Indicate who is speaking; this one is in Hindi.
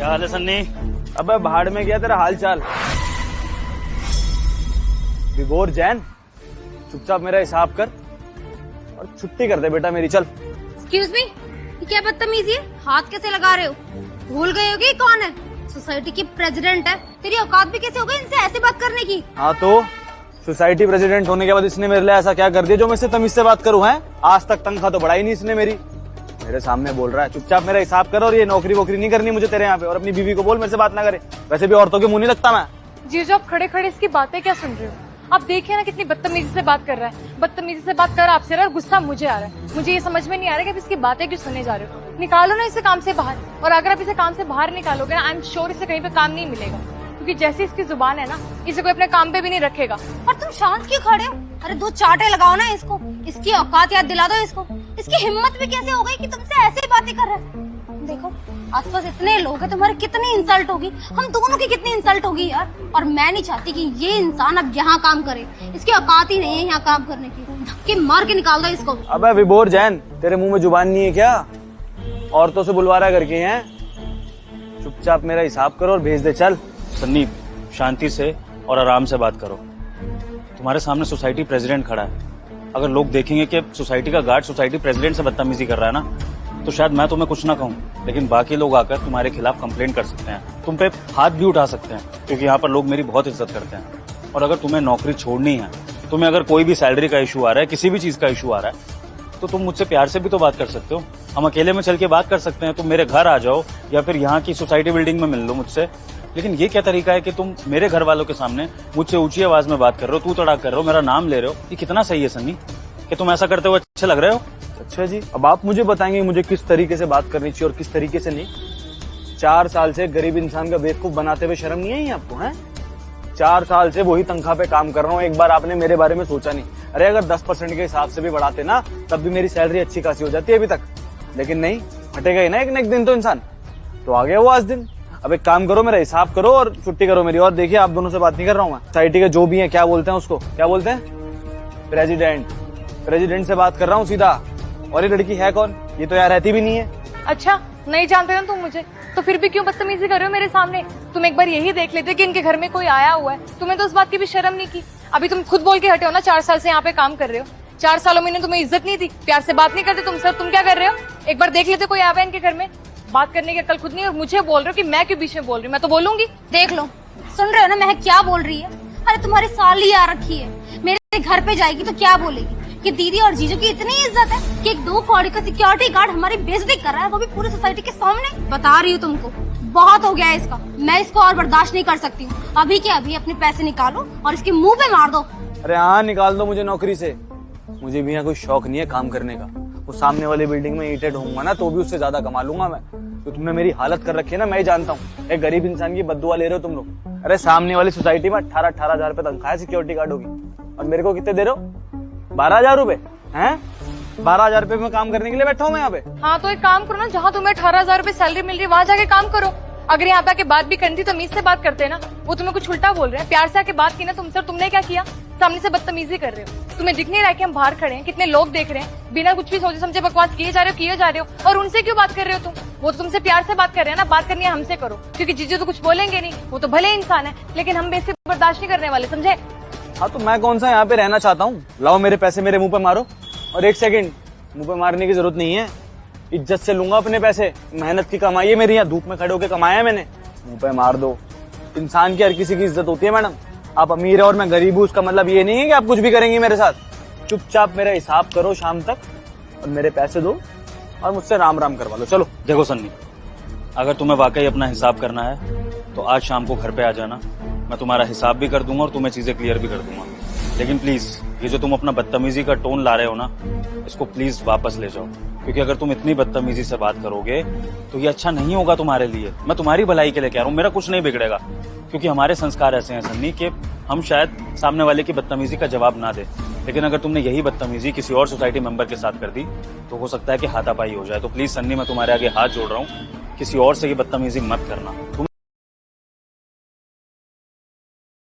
Speaker 1: क्या हाल है सन्नी?
Speaker 2: अबे भाड़ में गया तेरा हाल चाल। विभोर जैन, चुपचाप मेरा हिसाब कर और छुट्टी कर दे बेटा मेरी, चल।
Speaker 3: एक्सक्यूज मी, ये क्या बदतमीजी है? हाथ कैसे लगा रहे हो? भूल गए हो कि कौन है? सोसाइटी की प्रेसिडेंट है। तेरी औकात भी कैसे हो गई इनसे ऐसे बात करने की?
Speaker 2: हाँ तो सोसाइटी प्रेसिडेंट होने के बाद इसने मेरे लिए ऐसा क्या कर दिया जो मैं इससे तमीज से बात करूं? है आज तक तनख्वाह तो बढ़ाई नहीं इसने मेरी। मेरे सामने बोल रहा है चुपचाप मेरा हिसाब करो और ये नौकरी वोकरी नहीं करनी मुझे तेरे यहाँ पे। और अपनी बीवी को बोल मेरे से बात ना करे। वैसे भी औरतों के मुंह नहीं लगता मैं।
Speaker 4: जीजू आप खड़े खड़े इसकी बातें क्या सुन रहे हो? आप देखिए ना कितनी बदतमीजी से बात कर रहा है। बदतमीजी से बात कर आपसे रहा है और गुस्सा मुझे आ रहा है। मुझे ये समझ में नहीं आ रहा है कि आप इसकी बातें क्यों सुनने जा रहे हो। निकालो ना इसे काम से बाहर। और अगर आप इसे काम से बाहर निकालोगे ना, आई एम श्योर इसे कहीं पे काम नहीं मिलेगा, क्योंकि जैसी इसकी जुबान है ना, इसे कोई अपने काम पे भी नहीं रखेगा।
Speaker 3: और तुम शांत क्यों खड़े हो? अरे दो चाटे लगाओ ना इसको। इसकी औकात याद दिला दो इसको। इसकी हिम्मत भी कैसे हो गई कि तुमसे ऐसे ही बातें कर रहा है? देखो आसपास इतने लोग हैं, तुम्हारी कितनी इंसल्ट होगी, हम दोनों की कितनी इंसल्ट होगी यार। और मैं नहीं चाहती कि ये इंसान अब यहाँ काम करे। इसकी औकात ही नहीं है यहाँ काम करने की। धक्के मार के निकाल दो इसको।
Speaker 2: अबे विभोर जैन, तेरे मुंह में जुबान नहीं है क्या? औरतों से बुलवारा करके हैं। चुपचाप मेरा हिसाब करो और भेज दे, चल।
Speaker 1: सन्नी शांति से और आराम से बात करो। तुम्हारे सामने सोसाइटी प्रेसिडेंट खड़ा है। अगर लोग देखेंगे कि सोसाइटी का गार्ड सोसाइटी प्रेसिडेंट से बदतमीजी कर रहा है ना, तो शायद मैं तुम्हें कुछ ना कहूँ, लेकिन बाकी लोग आकर तुम्हारे खिलाफ कंप्लेंट कर सकते हैं, तुम पे हाथ भी उठा सकते हैं, क्योंकि यहाँ पर लोग मेरी बहुत इज्जत करते हैं। और अगर तुम्हें नौकरी छोड़नी है, तुम्हें अगर कोई भी सैलरी का इशू आ रहा है, किसी भी चीज का इशू आ रहा है, तो तुम मुझसे प्यार से भी तो बात कर सकते हो। हम अकेले में चल के बात कर सकते हैं। तुम मेरे घर आ जाओ या फिर यहाँ की सोसाइटी बिल्डिंग में मिल लो मुझसे। लेकिन ये क्या तरीका है कि तुम मेरे घर वालों के सामने मुझसे ऊंची आवाज में बात कर रहे हो, तू तड़ाक कर रहे हो, मेरा नाम ले रहे हो? ये कितना सही है सन्नी कि तुम ऐसा करते हुए अच्छे लग रहे हो?
Speaker 2: अच्छा जी, अब आप मुझे बताएंगे मुझे किस तरीके से बात करनी चाहिए और किस तरीके से नहीं। 4 साल से गरीब इंसान का बेवकूफ बनाते हुए शर्म नहीं आई आपको? है 4 साल से वही तनख्वाह पे काम कर रहा हूँ, एक बार आपने मेरे बारे में सोचा नहीं? अरे अगर 10% के हिसाब से भी बढ़ाते ना, तब भी मेरी सैलरी अच्छी खासी हो जाती है अभी तक। लेकिन नहीं, हटेगा ही ना एक न एक दिन तो इंसान। तो आ गया वो आज दिन। अब एक काम करो, मेरा हिसाब करो और छुट्टी करो मेरी। और देखिए आप दोनों से बात नहीं कर रहा हूँ मैं। सोसाइटी के जो भी है, क्या बोलते हैं उसको, क्या बोलते हैं? प्रेसिडेंट। प्रेसिडेंट से बात कर रहा हूँ सीधा। और ये लड़की है कौन? ये तो यार रहती भी नहीं है।
Speaker 4: अच्छा नहीं जानते ना तुम मुझे, तो फिर भी क्यों बदतमीजी कर रहे हो मेरे सामने? तुम एक बार यही देख लेते कि इनके घर में कोई आया हुआ है। तुम्हें तो उस बात की भी शर्म नहीं की। अभी तुम खुद बोल के हटे हो ना, 4 साल से यहाँ पे काम कर रहे हो। 4 सालों में तुम्हें इज्जत नहीं दी, प्यार से बात नहीं करते तुम सर। तुम क्या कर रहे हो? एक बार देख लेते कोई आया इनके घर में। बात करने की अकल खुद नहीं, और मुझे बोल रहे हो कि मैं क्यों बीच में बोल रही हूँ? मैं तो बोलूंगी।
Speaker 3: देख लो, सुन रहे हो ना महक क्या बोल रही है? अरे तुम्हारी साली आ रखी है, मेरे घर पे जाएगी तो क्या बोलेगी कि दीदी और जीजू की इतनी इज्जत है कि एक 2 कौड़ी का सिक्योरिटी गार्ड हमारी बेइज्जती कर रहा है, वो भी पूरी सोसाइटी के सामने। बता रही हूँ तुमको, बहुत हो गया है इसका। मैं इसको और बर्दाश्त नहीं कर सकती हूँ। अभी के अभी अपने पैसे निकालो और इसके मुंह पे मार दो।
Speaker 2: अरे हाँ, निकाल दो मुझे नौकरी से। मुझे भी यहाँ कोई शौक नहीं है काम करने का। वो सामने वाली बिल्डिंग में ईंटें ढूंढूंगा ना, तो भी उससे ज्यादा कमा लूंगा मैं। तो तुमने मेरी हालत कर रखी है ना, मैं ही जानता हूँ। एक गरीब इंसान की बद्दुआ ले रहे हो तुम लोग। अरे सामने वाली सोसाइटी में 18 हजार रुपए तनख्वाह है सिक्योरिटी गार्ड होगी, और मेरे को कितने दे रहे हो? 12,000 रुपए है। 12,000 रुपए में काम करने के लिए बैठा हूँ मैं यहाँ पे।
Speaker 4: हाँ तो एक काम करो ना, जहाँ तुम्हें 18,000 रुपए सैलरी मिल रही है वहाँ जाके काम करो। अगर यहाँ पे आके बात भी करनी थी तो तमीज से बात करते ना। वो तुम्हें कुछ उल्टा बोल रहे हैं। प्यार से आके बात की ना तुमसे, तुमने क्या किया? सामने से बदतमीजी कर रहे हो। तुम्हें दिख नहीं रहा है कि हम बाहर खड़े हैं, कितने लोग देख रहे हैं? बिना कुछ भी सोचे समझे बकवास किए जा रहे हो। और उनसे क्यों बात कर रहे हो तुम? वो तो तुमसे प्यार से बात कर रहे हैं ना। बात करनी है हमसे करो, क्योंकि जीजू तो कुछ बोलेंगे नहीं। वो तो भले इंसान है, लेकिन हम बेसिक बर्दाश्त नहीं करने वाले, समझे?
Speaker 2: हाँ तो मैं कौन सा यहाँ पे रहना चाहता हूँ? लाओ मेरे पैसे मेरे मुंह पे मारो। और 1 सेकंड, मुंह पे मारने की जरूरत नहीं है। इज्जत से लूंगा अपने पैसे। मेहनत की कमाई है मेरी, यहाँ धूप में खड़े होकर कमाया है मैंने। मुंह पे मार दो। इंसान की हर किसी की इज्जत होती है मैडम। आप अमीर है और मैं गरीब हूँ, उसका मतलब ये नहीं है कि आप कुछ भी करेंगी मेरे साथ। चुपचाप मेरा हिसाब करो शाम तक और मेरे पैसे दो और मुझसे राम राम करवा लो, चलो।
Speaker 1: देखो सन्नी, अगर तुम्हें वाकई अपना हिसाब करना है तो आज शाम को घर पे आ जाना। मैं तुम्हारा हिसाब भी कर दूंगा और तुम्हें चीजें क्लियर भी कर दूंगा। लेकिन प्लीज ये जो तुम अपना बदतमीजी का टोन ला रहे हो ना, इसको प्लीज वापस ले जाओ, क्योंकि अगर तुम इतनी बदतमीजी से बात करोगे तो ये अच्छा नहीं होगा तुम्हारे लिए। मैं तुम्हारी भलाई के लिए कह रहा हूँ, मेरा कुछ नहीं बिगड़ेगा, क्योंकि हमारे संस्कार ऐसे हैं सन्नी कि हम शायद सामने वाले की बदतमीजी का जवाब ना दे। लेकिन अगर तुमने यही बदतमीजी किसी और सोसाइटी मेंबर के साथ कर दी तो हो सकता है कि हाथापाई हो जाए। तो प्लीज सन्नी, मैं तुम्हारे आगे हाथ जोड़ रहा हूँ, किसी और से ये बदतमीजी मत करना।